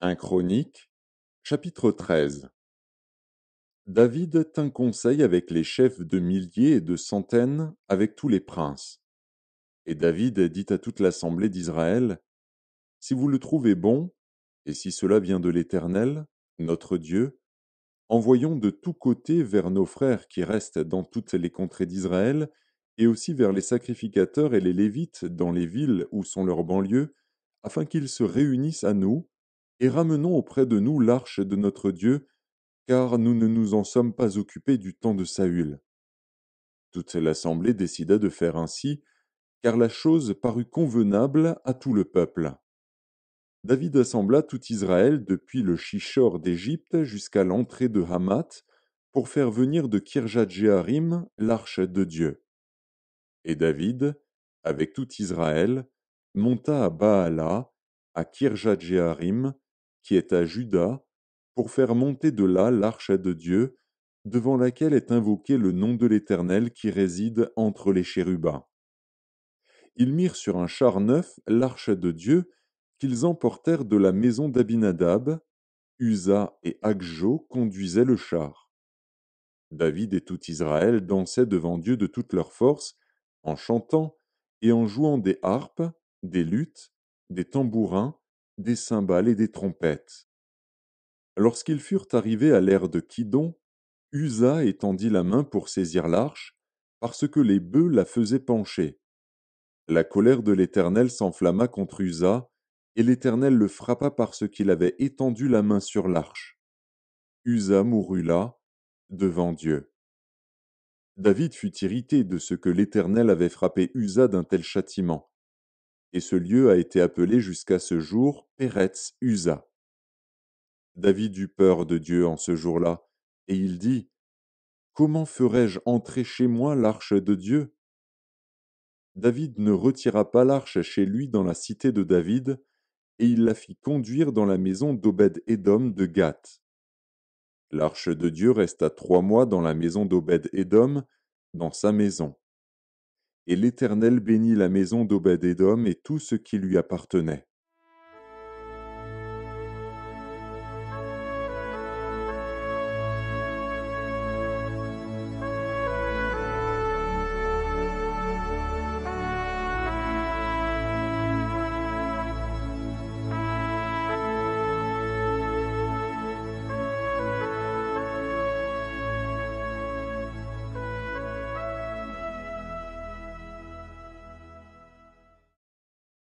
1 Chronique, chapitre 13. David tint conseil avec les chefs de milliers et de centaines, avec tous les princes. Et David dit à toute l'assemblée d'Israël, si vous le trouvez bon, et si cela vient de l'Éternel, notre Dieu, envoyons de tous côtés vers nos frères qui restent dans toutes les contrées d'Israël, et aussi vers les sacrificateurs et les Lévites dans les villes où sont leurs banlieues, afin qu'ils se réunissent à nous, et ramenons auprès de nous l'arche de notre Dieu, car nous ne nous en sommes pas occupés du temps de Saül. Toute l'assemblée décida de faire ainsi, car la chose parut convenable à tout le peuple. David assembla tout Israël depuis le Shishor d'Égypte jusqu'à l'entrée de Hamath, pour faire venir de Kirjat-Jéarim l'arche de Dieu. Et David, avec tout Israël, monta à Baala, à Kirjat-Jéarim, qui est à Juda, pour faire monter de là l'arche de Dieu, devant laquelle est invoqué le nom de l'Éternel qui réside entre les chérubins. Ils mirent sur un char neuf l'arche de Dieu, qu'ils emportèrent de la maison d'Abinadab. Uza et Agjo conduisaient le char. David et tout Israël dansaient devant Dieu de toute leur force, en chantant et en jouant des harpes, des luths, des tambourins, des cymbales et des trompettes. Lorsqu'ils furent arrivés à l'ère de Kidon, Uza étendit la main pour saisir l'arche, parce que les bœufs la faisaient pencher. La colère de l'Éternel s'enflamma contre Uza, et l'Éternel le frappa parce qu'il avait étendu la main sur l'arche. Uza mourut là, devant Dieu. David fut irrité de ce que l'Éternel avait frappé Uza d'un tel châtiment, et ce lieu a été appelé jusqu'à ce jour Péretz Uza. David eut peur de Dieu en ce jour-là, et il dit, comment ferais-je entrer chez moi l'arche de Dieu? David ne retira pas l'arche chez lui dans la cité de David, et il la fit conduire dans la maison d'Obed-Édom de Gath. L'arche de Dieu resta 3 mois dans la maison d'Obed-Édom, dans sa maison. Et l'Éternel bénit la maison d'Obed-Édom et tout ce qui lui appartenait.